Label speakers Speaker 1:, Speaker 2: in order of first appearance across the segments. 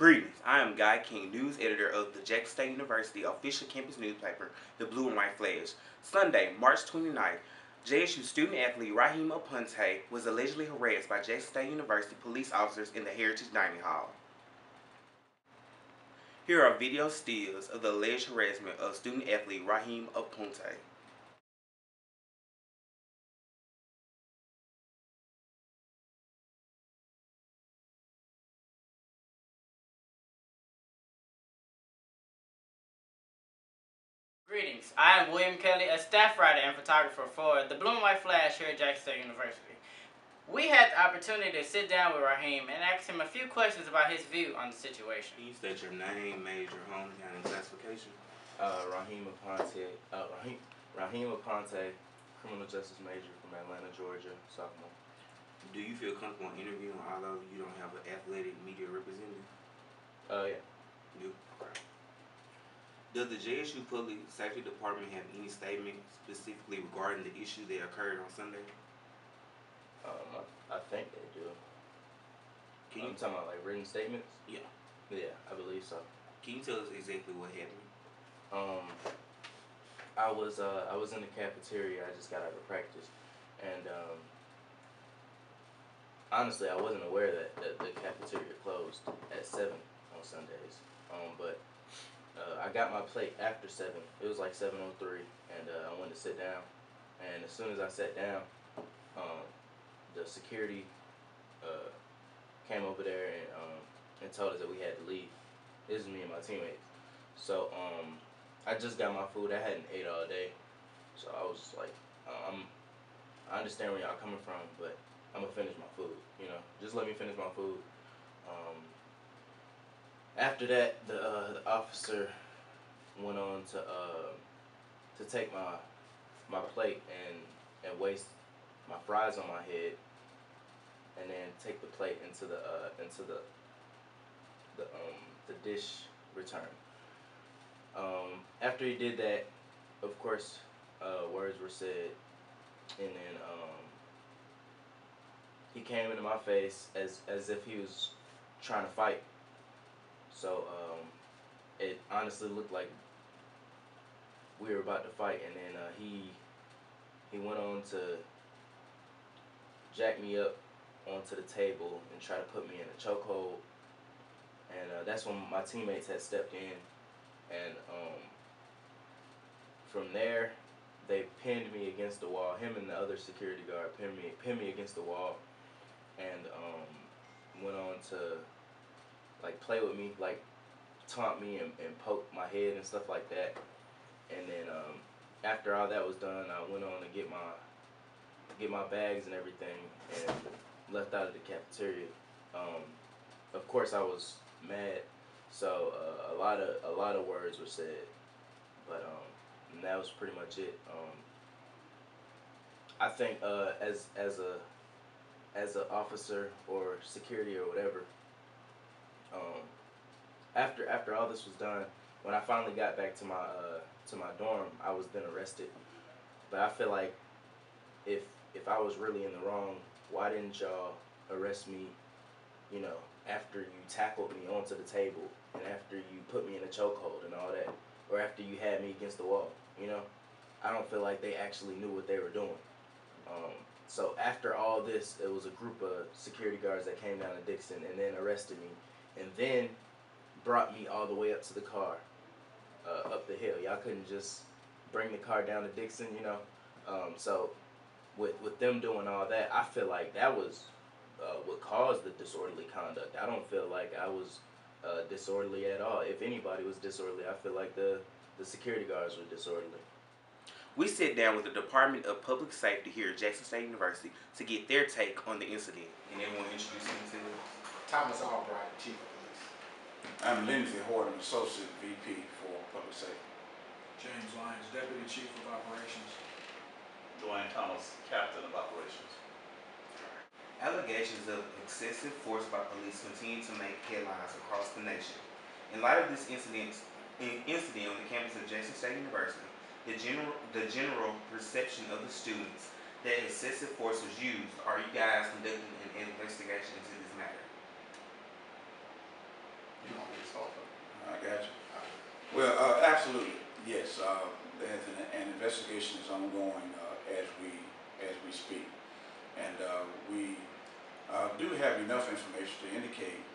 Speaker 1: Greetings, I am Guy King, news editor of the Jackson State University official campus newspaper, The Blue and White Flash. Sunday, March 29th, JSU student-athlete Rahim Aponte was allegedly harassed by Jackson State University police officers in the Heritage Dining Hall. Here are video stills of the alleged harassment of student-athlete Rahim Aponte.
Speaker 2: Greetings, I am William Kelly, a staff writer and photographer for the Blue and White Flash here at Jackson State University. We had the opportunity to sit down with Rahim and ask him a few questions about his view on the situation.
Speaker 1: Can you state your name, major, hometown, and classification?
Speaker 3: Rahim Aponte, Rahim Aponte, criminal justice major from Atlanta, Georgia, sophomore.
Speaker 1: Do you feel comfortable interviewing although you don't have an athletic media representative?
Speaker 3: Yeah.
Speaker 1: You? Okay. Does the JSU Public Safety Department have any statement specifically regarding the issue that occurred on Sunday?
Speaker 3: I think they do.
Speaker 1: Can you
Speaker 3: talking about like written statements?
Speaker 1: Yeah.
Speaker 3: Yeah, I believe so.
Speaker 1: Can you tell us exactly what happened?
Speaker 3: I was in the cafeteria. I just got out of practice, and honestly, I wasn't aware that the cafeteria closed at 7 on Sundays. But I got my plate after 7. It was like 7:03, and I went to sit down. And as soon as I sat down, the security came over there and told us that we had to leave. This is me and my teammates. So I just got my food. I hadn't ate all day, so I was just like, I understand where y'all coming from, but I'm gonna finish my food. You know, just let me finish my food. After that, the officer went on to take my plate and waste my fries on my head, and then take the plate into the dish return. After he did that, of course, words were said, and then he came into my face as if he was trying to fight. So it honestly looked like we were about to fight, and then he went on to jack me up onto the table and try to put me in a chokehold. And that's when my teammates had stepped in, and from there they pinned me against the wall. Him and the other security guard pinned me against the wall, and went on to like play with me, like taunt me and poke my head and stuff like that. And then after all that was done, I went on to get my bags and everything and left out of the cafeteria. Of course, I was mad, so a lot of words were said, but and that was pretty much it. I think as a officer or security or whatever, after all this was done, when I finally got back to my dorm, I was then arrested. But I feel like if I was really in the wrong, why didn't y'all arrest me, you know, after you tackled me onto the table and after you put me in a chokehold and all that, or after you had me against the wall, you know? I don't feel like they actually knew what they were doing. So after all this, it was a group of security guards that came down to Dixon and then arrested me, and then brought me all the way up to the car, up the hill. Y'all couldn't just bring the car down to Dixon, you know? So with them doing all that, I feel like that was what caused the disorderly conduct. I don't feel like I was disorderly at all. If anybody was disorderly, I feel like the security guards were disorderly.
Speaker 1: We sat down with the Department of Public Safety here at Jackson State University to get their take on the incident. And everyone introduce themselves.
Speaker 4: Thomas Albright, Chief of Police.
Speaker 5: I'm Lindsay Horton, Associate VP for Public Safety.
Speaker 6: James Lyons, Deputy Chief of Operations.
Speaker 7: Dwayne Thomas, Captain of Operations.
Speaker 1: Allegations of excessive force by police continue to make headlines across the nation. In light of this incident on the campus of Jackson State University, the general perception of the students that excessive force was used, are you guys conducting an investigation into this matter?
Speaker 5: You Absolutely, yes. An investigation is ongoing as we speak, and we do have enough information to indicate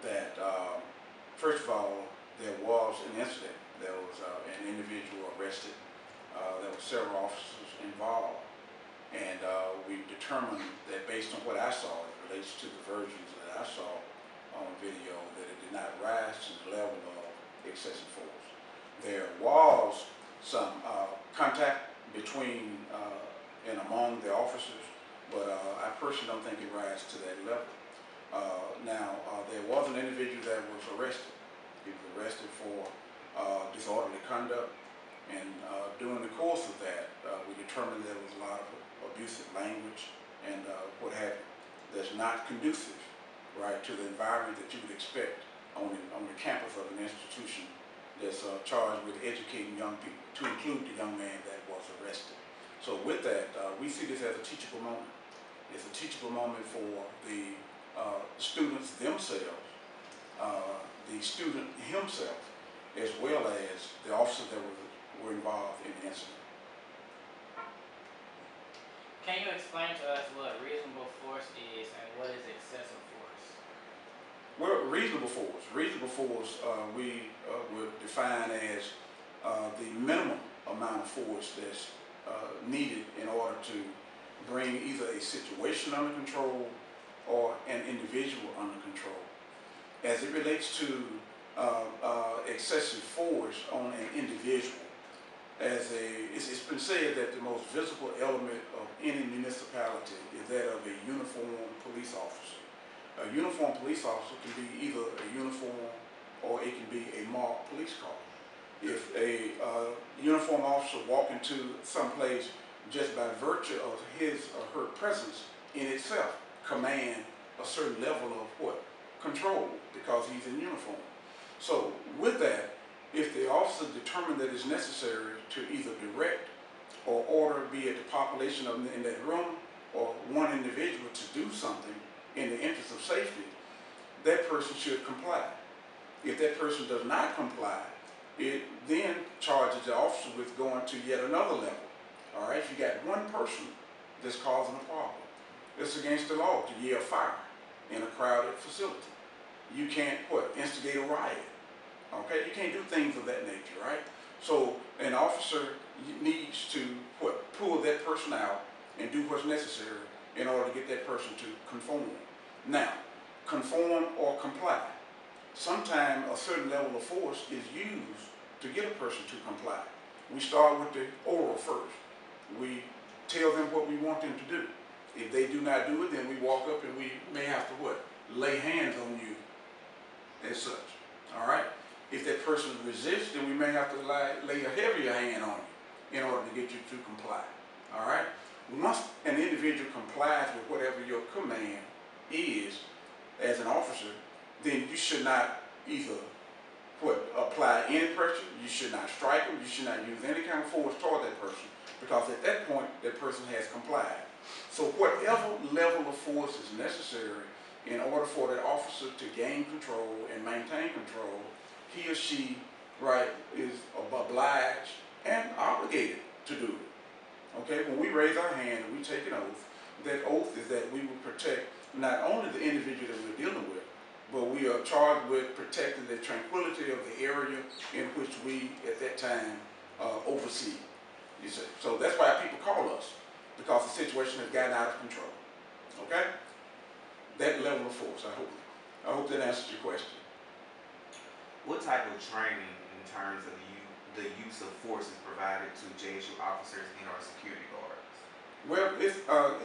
Speaker 5: that first of all, there was an incident. There was an individual arrested. There were several officers involved, and we determined that based on what I saw, it relates to the versions that I saw on video, that it did not rise to the level of excessive force. There was some contact between and among the officers, but I personally don't think it rises to that level. There was an individual that was arrested. He was arrested for disorderly conduct, and during the course of that, we determined there was a lot of abusive language and what have you that's not conducive, right, to the environment that you would expect on the campus of an institution that's charged with educating young people, to include the young man that was arrested. So with that, we see this as a teachable moment. It's a teachable moment for the students themselves, the student himself, as well as the officers that were involved in the incident.
Speaker 2: Can you explain to us what reasonable force is and what is excessive force?
Speaker 5: Well, reasonable force, we would define as the minimum amount of force that's needed in order to bring either a situation under control or an individual under control. As it relates to excessive force on an individual, it's been said that the most visible element of any municipality is that of a uniformed police officer. A uniformed police officer can be either a uniform or it can be a marked police car. If a uniformed officer walk into some place, just by virtue of his or her presence in itself command a certain level of what? Control, because he's in uniform. So with that, if the officer determined that it's necessary to either direct or order, be it the population in that room or one individual to do something in the interest of safety, that person should comply. If that person does not comply, it then charges the officer with going to yet another level. All right, if you got one person that's causing a problem, it's against the law to yell fire in a crowded facility. You can't, instigate a riot. Okay, you can't do things of that nature, right? So an officer needs to, pull that person out and do what's necessary in order to get that person to conform. Now, conform or comply. Sometimes a certain level of force is used to get a person to comply. We start with the oral first. We tell them what we want them to do. If they do not do it, then we walk up and we may have to lay hands on you as such. All right? If that person resists, then we may have to lay a heavier hand on you in order to get you to comply. All right? Once an individual complies with whatever your command is as an officer, then you should not either apply any pressure, you should not strike them, you should not use any kind of force toward that person, because at that point, that person has complied. So whatever level of force is necessary in order for that officer to gain control and maintain control, he or she, is obliged and obligated to do it. Okay, when we raise our hand and we take an oath, that oath is that we will protect not only the individual that we're dealing with, but we are charged with protecting the tranquility of the area in which we, at that time, oversee. You see? So that's why people call us, because the situation has gotten out of control. Okay? That level of force, I hope that answers your question.
Speaker 1: What type of training in terms of the use of force is provided to JSU officers and our security guards?
Speaker 5: Well,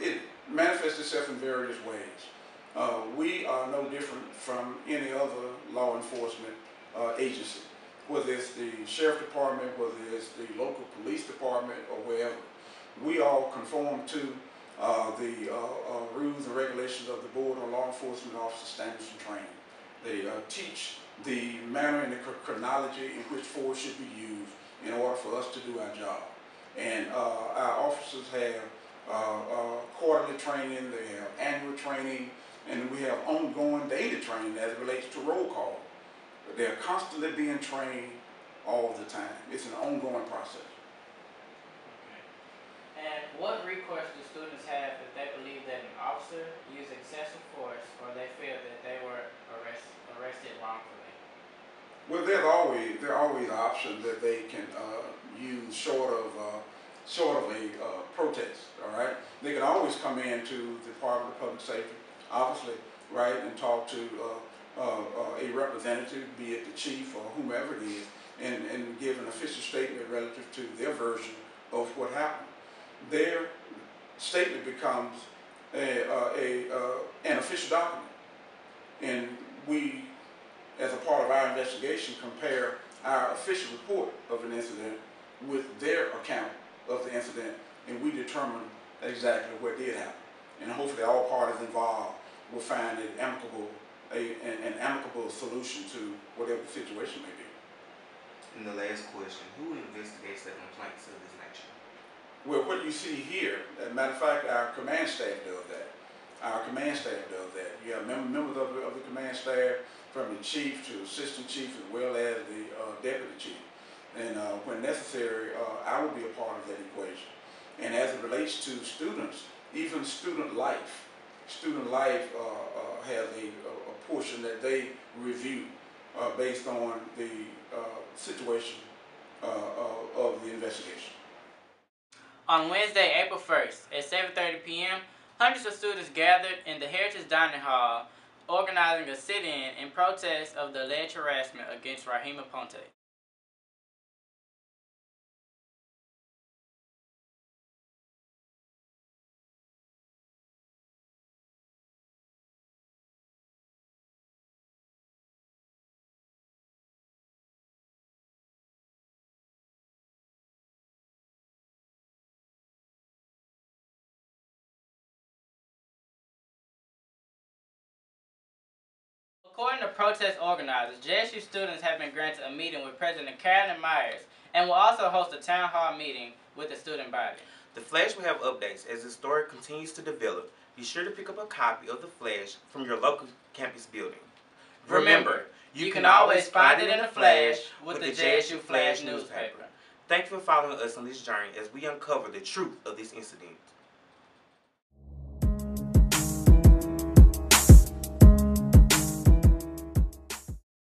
Speaker 5: it manifests itself in various ways. We are no different from any other law enforcement agency, whether it's the sheriff department, whether it's the local police department, or wherever. We all conform to the rules and regulations of the Board on Law Enforcement Officer Standards and Training. They teach the manner and the chronology in which force should be used in order for us to do our job. And our officers have quarterly training, they have annual training, and we have ongoing daily training as it relates to roll call. They're constantly being trained all the time. It's an ongoing process.
Speaker 2: And what recourse do students have if they believe that an officer used excessive force or they feel that they were arrested wrongfully?
Speaker 5: Well, there are always options that they can use short of a protest. All right, they can always come into the Department of Public Safety, obviously, right, and talk to a representative, be it the chief or whomever it is, and give an official statement relative to their version of what happened. Their statement becomes an official document, and we, as a part of our investigation, compare our official report of an incident with their account of the incident, and we determine exactly what did happen. And hopefully all parties involved will find an amicable solution to whatever the situation may be.
Speaker 1: And the last question, who investigates the complaints of this nature?
Speaker 5: Well, what you see here, as a matter of fact, our command staff does that. Our command staff does that. You have members of the command staff, from the chief to assistant chief, as well as the deputy chief. And when necessary, I will be a part of that equation. And as it relates to students, even student life has a portion that they review based on the situation of the investigation.
Speaker 2: On Wednesday, April 1st at 7:30 p.m., hundreds of students gathered in the Heritage Dining Hall organizing a sit-in in protest of the alleged harassment against Rahim Aponte. According to protest organizers, JSU students have been granted a meeting with President Carolyn Myers and will also host a town hall meeting with the student body.
Speaker 1: The Flash will have updates as the story continues to develop. Be sure to pick up a copy of the Flash from your local campus building.
Speaker 2: Remember, you can always find it in the Flash with the JSU Flash newspaper.
Speaker 1: Thank you for following us on this journey as we uncover the truth of this incident.